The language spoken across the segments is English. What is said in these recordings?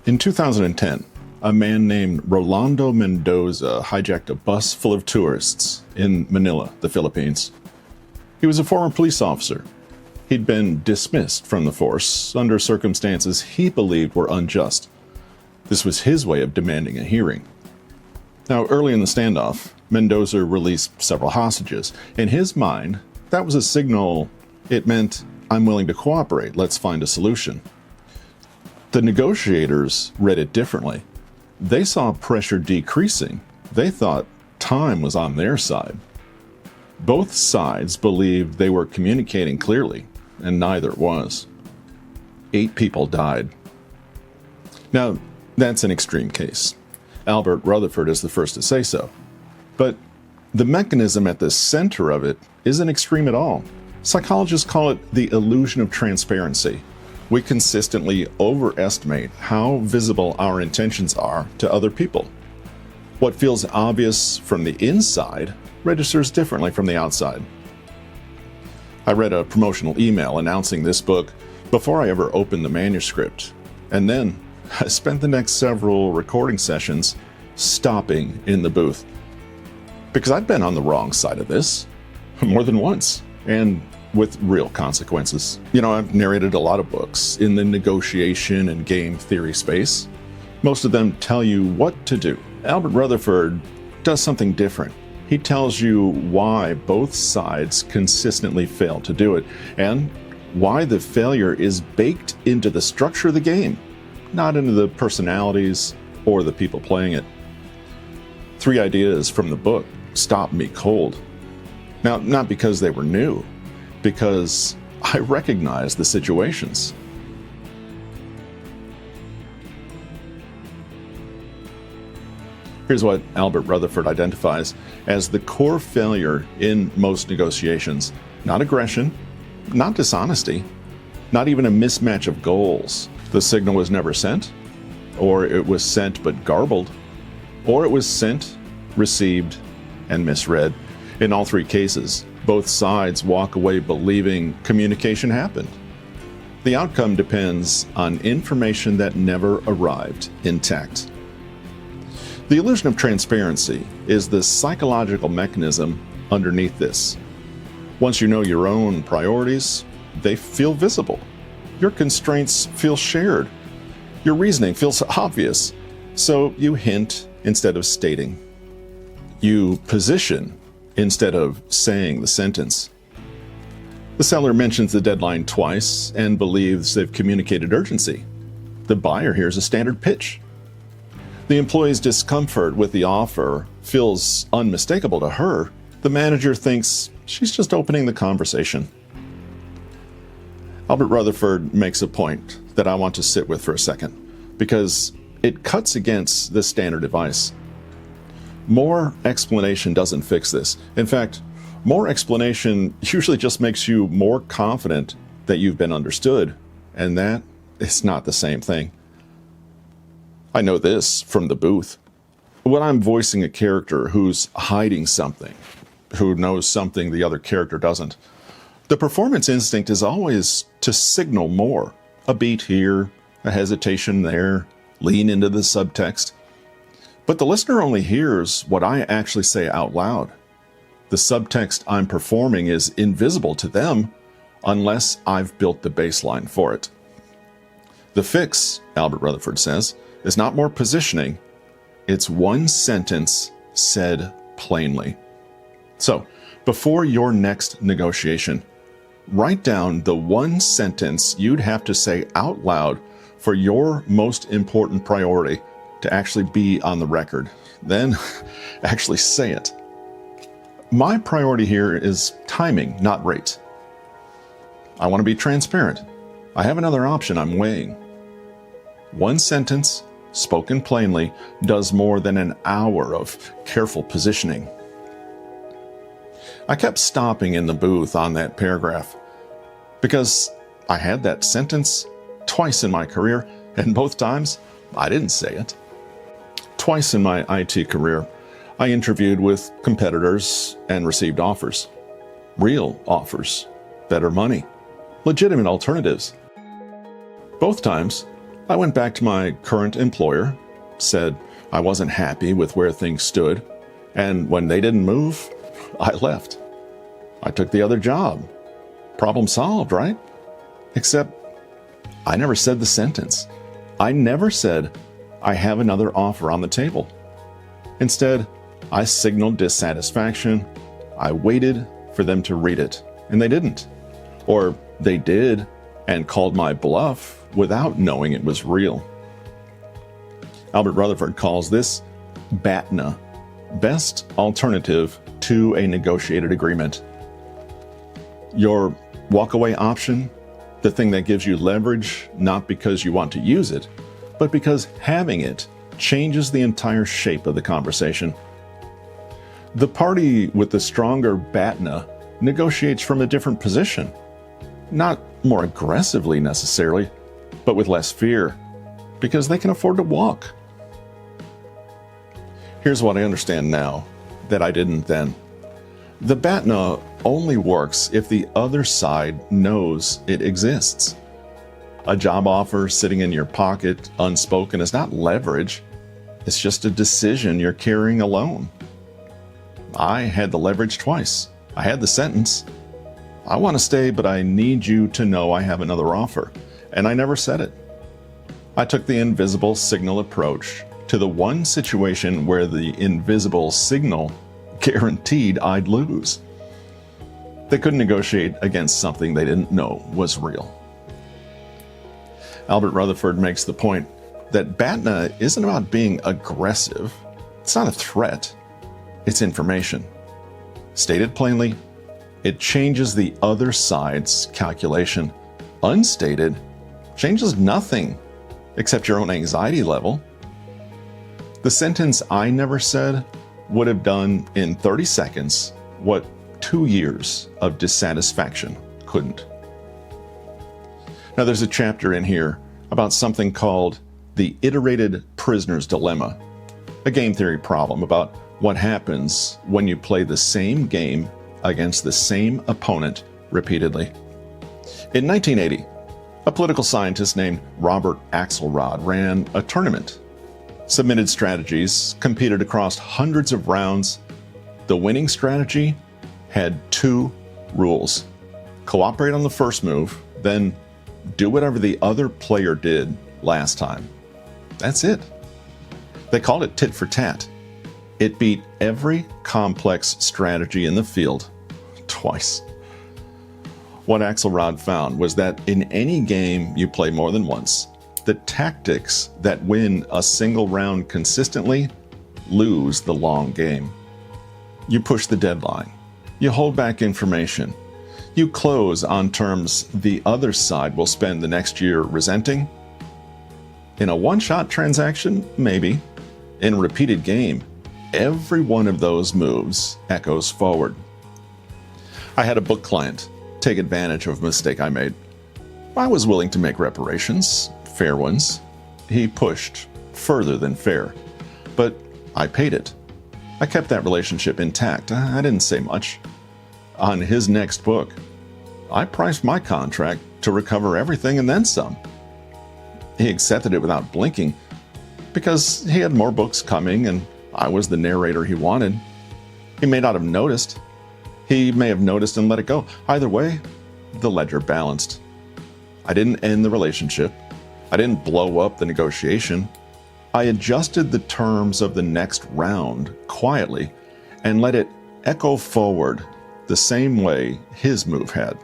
In 2010, a man named Rolando Mendoza hijacked a bus full of tourists in Manila, the Philippines. He was a former police officer. He'd been dismissed from the force under circumstances he believed were unjust. This was his way of demanding a hearing. Now, early in the standoff, Mendoza released several hostages. In his mind, that was a signal. It meant, I'm willing to cooperate, let's find a solution. The negotiators read it differently. They saw pressure decreasing. They thought time was on their side. Both sides believed they were communicating clearly, and neither was. 8 people died. Now, that's an extreme case. Albert Rutherford is the first to say so. But the mechanism at the center of it isn't extreme at all. Psychologists call it the illusion of transparency. We consistently overestimate how visible our intentions are to other people. What feels obvious from the inside registers differently from the outside. I read a promotional email announcing this book before I ever opened the manuscript, and then I spent the next several recording sessions stopping in the booth. Because I'd been on the wrong side of this more than once, and with real consequences. I've narrated a lot of books in the negotiation and game theory space. Most of them tell you what to do. Albert Rutherford does something different. He tells you why both sides consistently fail to do it, and why the failure is baked into the structure of the game, not into the personalities or the people playing it. 3 ideas from the book stopped me cold. Now, not because they were new, because I recognized the situations. Here's what Albert Rutherford identifies as the core failure in most negotiations: not aggression, not dishonesty, not even a mismatch of goals. The signal was never sent, or it was sent but garbled, or it was sent, received, and misread. In all 3 cases, both sides walk away believing communication happened. The outcome depends on information that never arrived intact. The illusion of transparency is the psychological mechanism underneath this. Once you know your own priorities, they feel visible. Your constraints feel shared. Your reasoning feels obvious. So you hint instead of stating. You position instead of saying the sentence. The seller mentions the deadline twice and believes they've communicated urgency. The buyer hears a standard pitch. The employee's discomfort with the offer feels unmistakable to her. The manager thinks she's just opening the conversation. Albert Rutherford makes a point that I want to sit with for a second, because it cuts against the standard advice. More explanation doesn't fix this. In fact, more explanation usually just makes you more confident that you've been understood, and that is not the same thing. I know this from the booth. When I'm voicing a character who's hiding something, who knows something the other character doesn't, the performance instinct is always to signal more. A beat here, a hesitation there, lean into the subtext. But the listener only hears what I actually say out loud. The subtext I'm performing is invisible to them unless I've built the baseline for it. The fix, Albert Rutherford says, is not more positioning. It's one sentence said plainly. So, before your next negotiation, write down the one sentence you'd have to say out loud for your most important priority to actually be on the record. Then actually say it. My priority here is timing, not rate. I want to be transparent. I have another option I'm weighing. One sentence, spoken plainly, does more than an hour of careful positioning. I kept stopping in the booth on that paragraph because I had that sentence twice in my career, and both times I didn't say it. Twice in my IT career, I interviewed with competitors and received offers. Real offers, better money, legitimate alternatives. Both times, I went back to my current employer, said I wasn't happy with where things stood, and when they didn't move, I left. I took the other job. Problem solved, right? Except I never said the sentence. I never said, I have another offer on the table. Instead, I signaled dissatisfaction. I waited for them to read it, and they didn't. Or they did and called my bluff without knowing it was real. Albert Rutherford calls this BATNA, best alternative to a negotiated agreement. Your walkaway option, the thing that gives you leverage, not because you want to use it, but because having it changes the entire shape of the conversation. The party with the stronger BATNA negotiates from a different position, not more aggressively necessarily, but with less fear, because they can afford to walk. Here's what I understand now that I didn't then. The BATNA only works if the other side knows it exists. A job offer sitting in your pocket, unspoken, is not leverage. It's just a decision you're carrying alone. I had the leverage twice. I had the sentence. I want to stay, but I need you to know I have another offer. And I never said it. I took the invisible signal approach to the one situation where the invisible signal guaranteed I'd lose. They couldn't negotiate against something they didn't know was real. Albert Rutherford makes the point that BATNA isn't about being aggressive. It's not a threat. It's information. Stated plainly, it changes the other side's calculation. Unstated, changes nothing except your own anxiety level. The sentence I never said would have done in 30 seconds what 2 years of dissatisfaction couldn't. Now, there's a chapter in here about something called the iterated prisoner's dilemma, a game theory problem about what happens when you play the same game against the same opponent repeatedly. In 1980, a political scientist named Robert Axelrod ran a tournament, submitted strategies, competed across hundreds of rounds. The winning strategy had 2 rules. Cooperate on the first move, then do whatever the other player did last time. That's it. They called it tit for tat. It beat every complex strategy in the field twice. What Axelrod found was that in any game you play more than once, the tactics that win a single round consistently lose the long game. You push the deadline. You hold back information. You close on terms the other side will spend the next year resenting. In a one-shot transaction, maybe. In a repeated game, every one of those moves echoes forward. I had a book client take advantage of a mistake I made. I was willing to make reparations, fair ones. He pushed further than fair, but I paid it. I kept that relationship intact. I didn't say much. On his next book, I priced my contract to recover everything and then some. He accepted it without blinking because he had more books coming and I was the narrator he wanted. He may not have noticed. He may have noticed and let it go. Either way, the ledger balanced. I didn't end the relationship. I didn't blow up the negotiation. I adjusted the terms of the next round quietly and let it echo forward the same way his move had.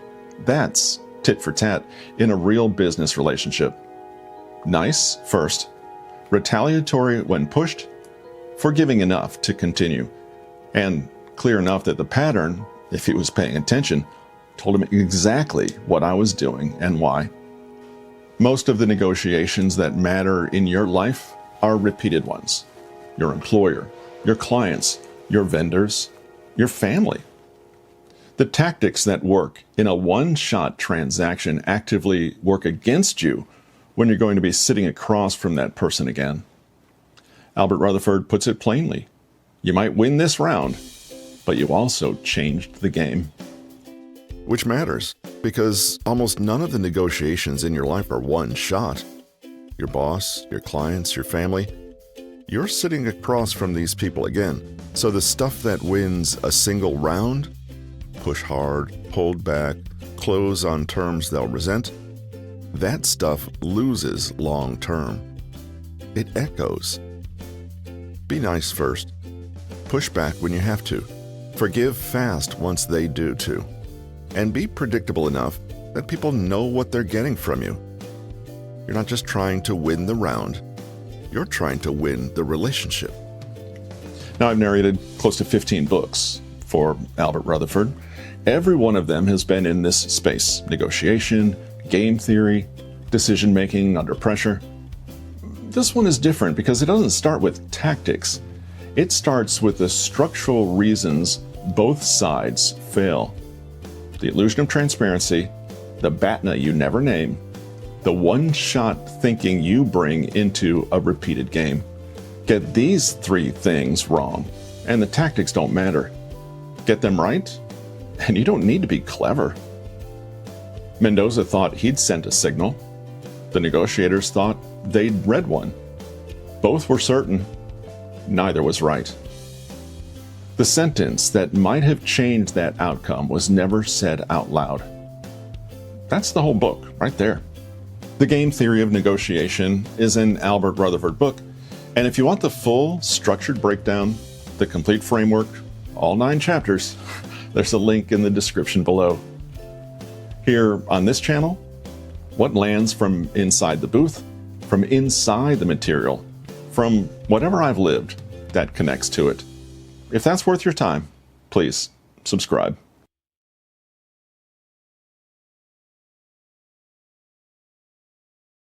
That's tit for tat in a real business relationship. Nice first, retaliatory when pushed, forgiving enough to continue, and clear enough that the pattern, if he was paying attention, told him exactly what I was doing and why. Most of the negotiations that matter in your life are repeated ones. Your employer, your clients, your vendors, your family. The tactics that work in a one-shot transaction actively work against you when you're going to be sitting across from that person again. Albert Rutherford puts it plainly. You might win this round, but you also changed the game. Which matters, because almost none of the negotiations in your life are one shot. your boss, your clients, your family, you're sitting across from these people again. So the stuff that wins a single round, push hard, hold back, close on terms they'll resent, that stuff loses long term. It echoes. Be nice first. Push back when you have to. Forgive fast once they do too. And be predictable enough that people know what they're getting from you. You're not just trying to win the round, you're trying to win the relationship. Now, I've narrated close to 15 books for Albert Rutherford. Every one of them has been in this space: negotiation, game theory, decision-making under pressure. This one is different because it doesn't start with tactics. It starts with the structural reasons both sides fail. The illusion of transparency, the BATNA you never name, the one-shot thinking you bring into a repeated game. Get these three things wrong, and the tactics don't matter. Get them right, and you don't need to be clever. Mendoza thought he'd sent a signal. The negotiators thought they'd read one. Both were certain. Neither was right. The sentence that might have changed that outcome was never said out loud. That's the whole book, right there. The Game Theory of Negotiation is an Albert Rutherford book, and if you want the full, structured breakdown, the complete framework, all 9 chapters, there's a link in the description below. Here on this channel, what lands from inside the booth, from inside the material, from whatever I've lived that connects to it. If that's worth your time, please subscribe.